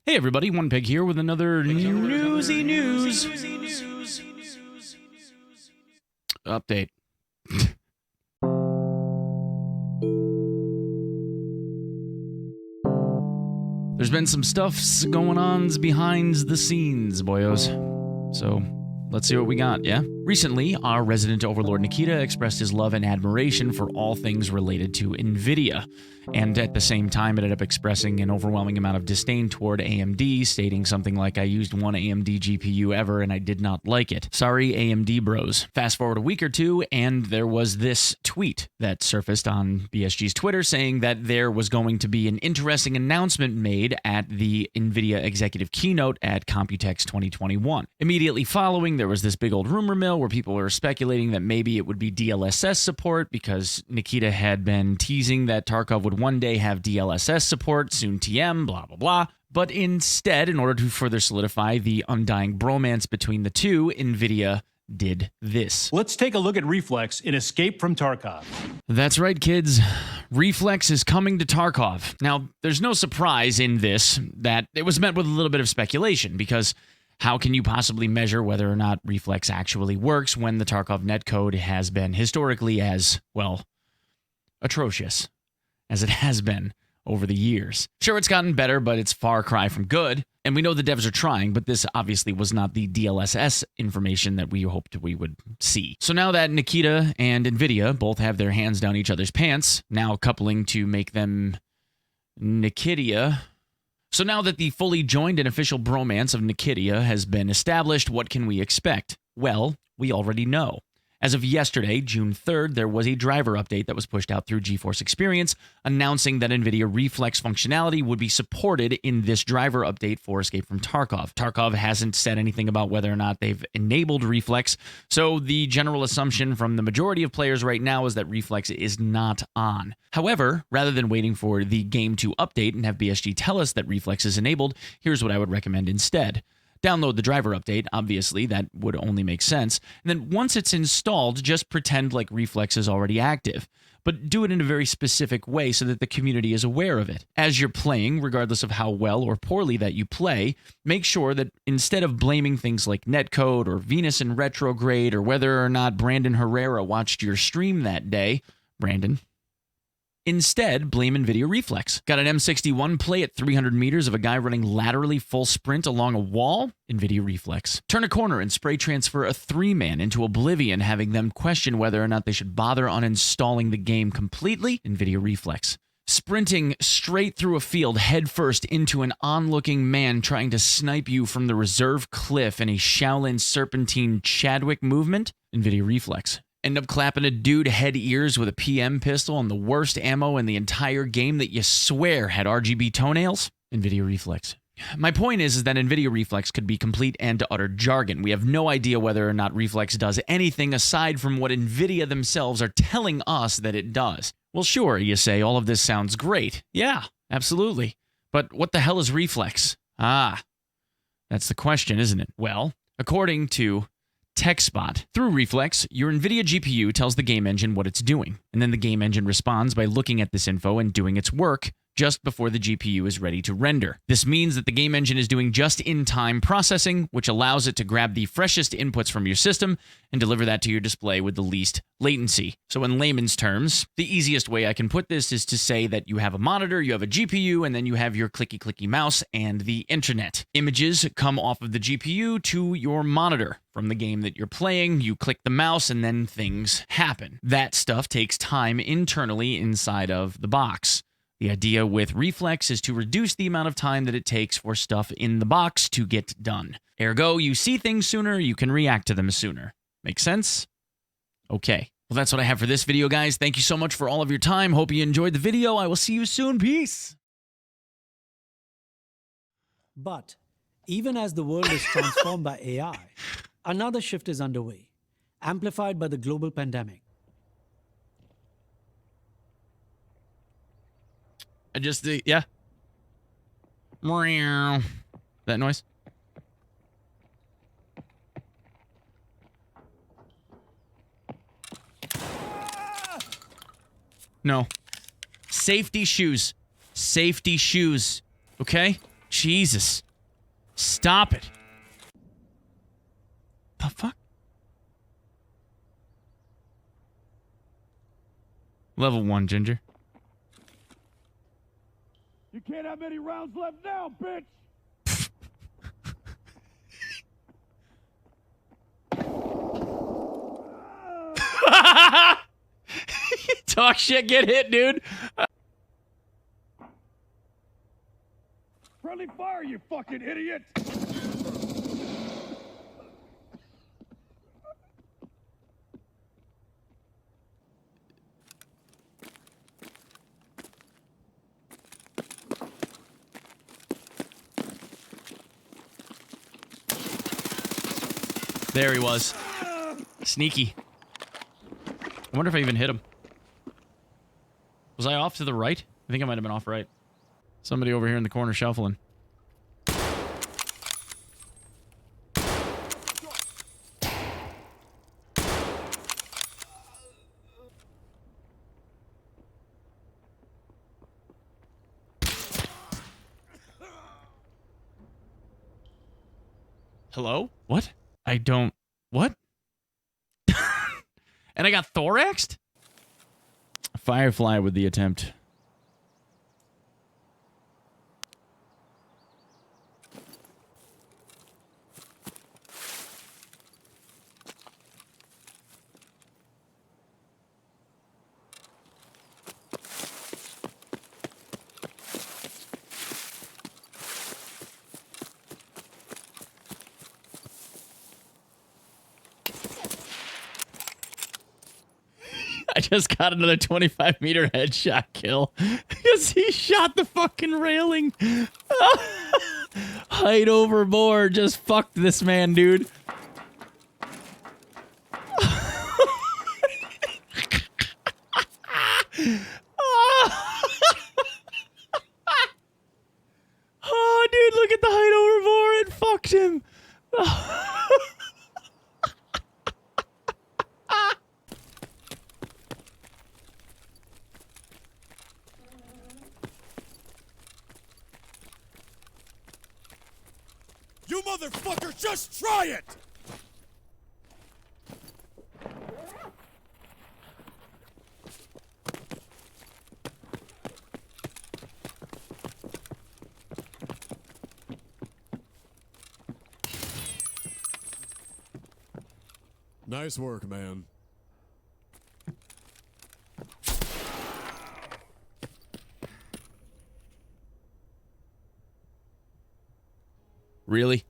Hey everybody, Onepeg here with another newsy news update. There's been some stuff going on behind the scenes, boyos. So, let's see what we got, yeah? Recently, our resident overlord Nikita expressed his love and admiration for all things related to Nvidia, and at the same time ended up expressing an overwhelming amount of disdain toward AMD, stating something like, "I used one AMD GPU ever and I did not like it. Sorry, AMD bros." Fast forward a week or two, and there was this tweet that surfaced on BSG's Twitter saying that there was going to be an interesting announcement made at the Nvidia executive keynote at Computex 2021. Immediately following, there was this big old rumor mill where people were speculating that maybe it would be DLSS support because Nikita had been teasing that Tarkov would one day have DLSS support, soon TM, blah, blah, blah. But instead, in order to further solidify the undying bromance between the two, Nvidia did this. Let's take a look at Reflex in Escape from Tarkov. That's right, kids. Reflex is coming to Tarkov. Now, there's no surprise in this that it was met with a little bit of speculation because how can you possibly measure whether or not Reflex actually works when the Tarkov netcode has been historically as, well, atrocious as it has been over the years? Sure, it's gotten better, but it's far cry from good. And we know the devs are trying, but this obviously was not the DLSS information that we hoped we would see. So now that Nikita and Nvidia both have their hands down each other's pants, now coupling to make them Nikitia. So now that the fully joined and official bromance of Nikita has been established, what can we expect? Well, we already know. As of yesterday, June 3rd, there was a driver update that was pushed out through GeForce Experience announcing that NVIDIA Reflex functionality would be supported in this driver update for Escape from Tarkov. Tarkov hasn't said anything about whether or not they've enabled Reflex, so the general assumption from the majority of players right now is that Reflex is not on. However, rather than waiting for the game to update and have BSG tell us that Reflex is enabled, here's what I would recommend instead. Download the driver update, obviously, that would only make sense. And then once it's installed, just pretend like Reflex is already active. But do it in a very specific way so that the community is aware of it. As you're playing, regardless of how well or poorly that you play, make sure that instead of blaming things like netcode or Venus in retrograde or whether or not Brandon Herrera watched your stream that day, Brandon, instead, blame NVIDIA Reflex. Got an M61 play at 300 meters of a guy running laterally full sprint along a wall? NVIDIA Reflex. Turn a corner and spray transfer a 3-man into oblivion, having them question whether or not they should bother uninstalling the game completely? NVIDIA Reflex. Sprinting straight through a field headfirst into an onlooking man trying to snipe you from the reserve cliff in a Shaolin Serpentine Chadwick movement? NVIDIA Reflex. End up clapping a dude head ears with a PM pistol and the worst ammo in the entire game that you swear had RGB toenails? NVIDIA Reflex. My point is that NVIDIA Reflex could be complete and utter jargon. We have no idea whether or not Reflex does anything aside from what NVIDIA themselves are telling us that it does. Well, sure, you say, all of this sounds great. Yeah, absolutely. But what the hell is Reflex? Ah, that's the question, isn't it? Well, according to TechSpot, through Reflex, your NVIDIA GPU tells the game engine what it's doing, and then the game engine responds by looking at this info and doing its work just before the GPU is ready to render. This means that the game engine is doing just-in-time processing, which allows it to grab the freshest inputs from your system and deliver that to your display with the least latency. So in layman's terms, the easiest way I can put this is to say that you have a monitor, you have a GPU, and then you have your clicky-clicky mouse and the internet. Images come off of the GPU to your monitor. From the game that you're playing, you click the mouse and then things happen. That stuff takes time internally inside of the box. The idea with Reflex is to reduce the amount of time that it takes for stuff in the box to get done. Ergo, you see things sooner, you can react to them sooner. Make sense? Okay. Well, that's what I have for this video, guys. Thank you so much for all of your time. Hope you enjoyed the video. I will see you soon. Peace. But even as the world is transformed by AI, another shift is underway, amplified by the global pandemic. Yeah. That noise? No. Safety shoes. Safety shoes. Okay? Jesus. Stop it. The fuck? Level 1, Ginger. You can't have any rounds left now, bitch! Talk shit, get hit, dude. Friendly fire, you fucking idiot! There he was. Sneaky. I wonder if I even hit him. Was I off to the right? I think I might have been off right. Somebody over here in the corner shuffling. Hello? What? I don't... What? And I got thoraxed? Firefly with the attempt. I just got another 25-meter headshot kill because he shot the fucking railing. Height overboard just fucked this man, dude. Oh, dude, look at the height overboard. It fucked him. You motherfucker, just try it! Nice work, man. Really?